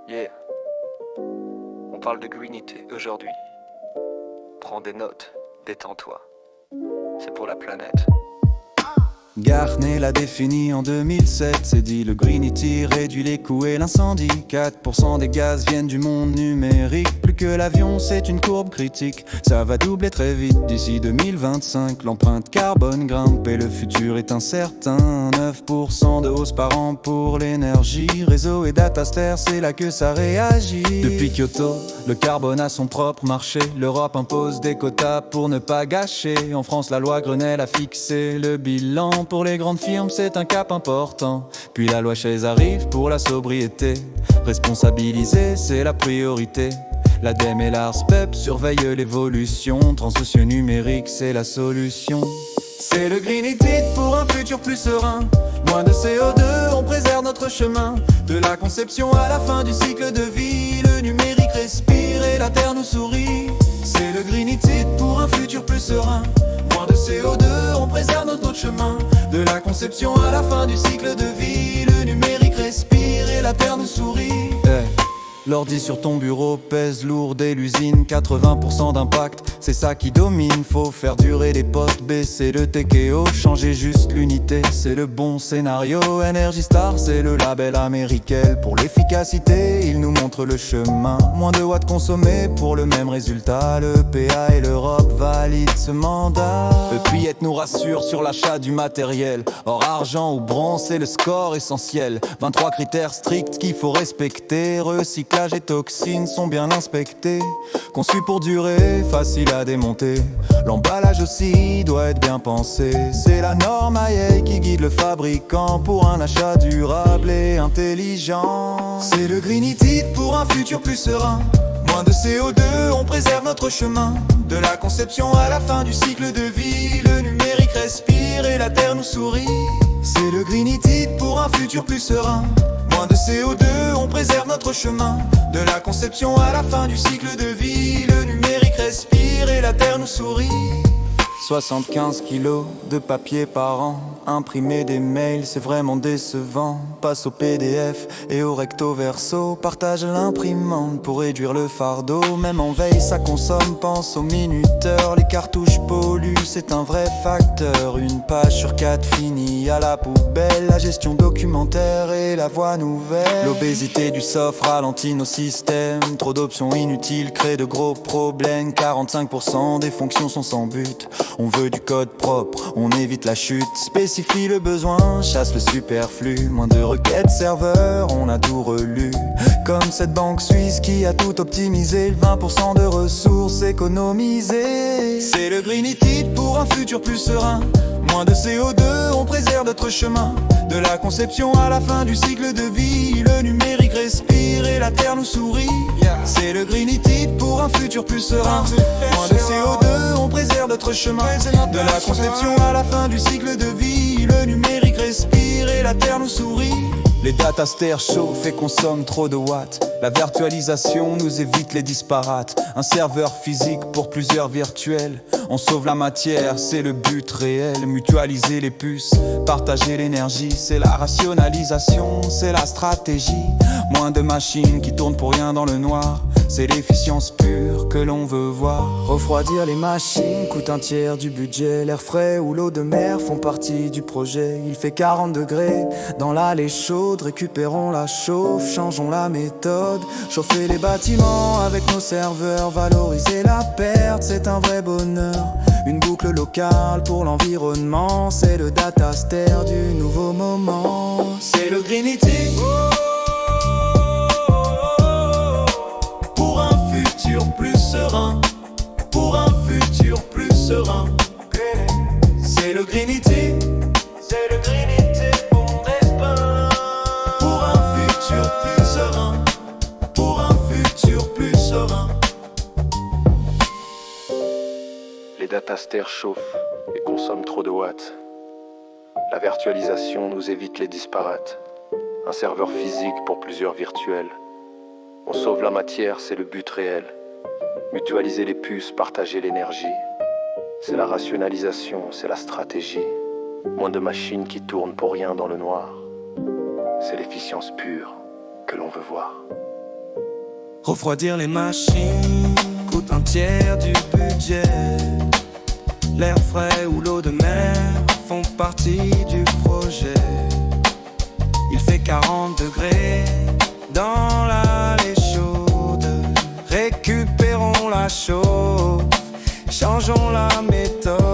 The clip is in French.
Yeah, on parle de greenité aujourd'hui. Prends des notes, détends-toi. C'est pour la planète. Gartner l'a défini en 2007, c'est dit le Greenity réduit les coûts et l'incendie. 4% des gaz viennent du monde numérique, plus que l'avion c'est une courbe critique. Ça va doubler très vite d'ici 2025, l'empreinte carbone grimpe et le futur est incertain. 9% de hausse par an pour l'énergie, réseau et dataster c'est là que ça réagit. Depuis Kyoto, le carbone a son propre marché, l'Europe impose des quotas pour ne pas gâcher. En France la loi Grenelle a fixé le bilan. Pour les grandes firmes, c'est un cap important. Puis la loi Chaise arrive pour la sobriété. Responsabiliser, c'est la priorité. L'ADEME et l'ARSPEP surveillent l'évolution. Transition numérique, c'est la solution. C'est le Greenity pour un futur plus serein. Moins de CO2, on préserve notre chemin. De la conception à la fin du cycle de vie, le numérique respire et la terre nous sourit. C'est le Greenity pour un futur plus serein. Moins de CO2, on préserve notre chemin. De la conception à la fin du cycle de vie, le numérique respire et la terre nous sourit. L'ordi sur ton bureau pèse lourd dès l'usine, 80% d'impact, c'est ça qui domine. Faut faire durer les postes, baisser le TKO, changer juste l'unité, c'est le bon scénario. Energy Star, c'est le label américain. Pour l'efficacité, il nous montre le chemin. Moins de watts consommés pour le même résultat. Le PA et l'Europe valident ce mandat. EPIET nous rassure sur l'achat du matériel. Or argent ou bronze, c'est le score essentiel. 23 critères stricts qu'il faut respecter. Recyclage et toxines sont bien inspectés. Conçu pour durer, facile à démonter. L'emballage aussi doit être bien pensé. C'est la norme AIA qui guide le fabricant pour un achat durable et intelligent. C'est le Greenity pour un futur plus serein. Moins de CO2, on préserve notre chemin. De la conception à la fin du cycle de vie, le numérique respire et la terre nous sourit. C'est le Greenity pour un futur plus serein. Moins de CO2, on préserve notre chemin. De la conception à la fin du cycle de vie, le numérique respire et la terre nous sourit. 75 kilos de papier par an. Imprimer des mails, c'est vraiment décevant. Passe au PDF et au recto verso. Partage l'imprimante pour réduire le fardeau. Même en veille, ça consomme, pense au minuteur. Les cartouches polluent, c'est un vrai facteur. Une page sur 4 finit à la poubelle. La gestion documentaire et la voie nouvelle. L'obésité du soft ralentit nos systèmes. Trop d'options inutiles créent de gros problèmes. 45% des fonctions sont sans but. On veut du code propre, on évite la chute. Spécifie le besoin, chasse le superflu. Moins de requêtes serveurs, on a tout relu. Comme cette banque suisse qui a tout optimisé. 20% de ressources économisées. C'est le Greenity pour un futur plus serein. Moins de CO2, on préserve notre chemin. De la conception à la fin du cycle de vie, le numérique respire et la terre nous sourit. C'est le Greenity pour un futur plus serein. Moins de CO2, on préserve notre chemin. De la conception à la fin du cycle de vie, le numérique respire et la terre nous sourit. Les datasters chauffent et consomment trop de watts. La virtualisation nous évite les disparates. Un serveur physique pour plusieurs virtuels. On sauve la matière, c'est le but réel. Mutualiser les puces, partager l'énergie. C'est la rationalisation, c'est la stratégie. Moins de machines qui tournent pour rien dans le noir. C'est l'efficience pure que l'on veut voir. Refroidir les machines coûte un tiers du budget. L'air frais ou l'eau de mer font partie du projet. Il fait 40 degrés dans l'allée chaude. Récupérons la chauffe, changeons la méthode. Chauffer les bâtiments avec nos serveurs. Valoriser la perte, c'est un vrai bonheur. Une boucle locale pour l'environnement. C'est le dataster du nouveau moment. C'est le Greenity plus serein, pour un futur plus serein. C'est le Greenity, c'est le Greenity pour mon destin. Pour un futur plus serein, pour un futur plus serein. Les datasters chauffent et consomment trop de watts. La virtualisation nous évite les disparates. Un serveur physique pour plusieurs virtuels. On sauve la matière, c'est le but réel. Mutualiser les puces, partager l'énergie. C'est la rationalisation, c'est la stratégie. Moins de machines qui tournent pour rien dans le noir. C'est l'efficience pure que l'on veut voir. Refroidir les machines coûte un tiers du budget. L'air frais ou l'eau de mer font partie du projet. Il fait 40 degrés dans l'allée chaude. Récupérons la chauffe, changeons la méthode.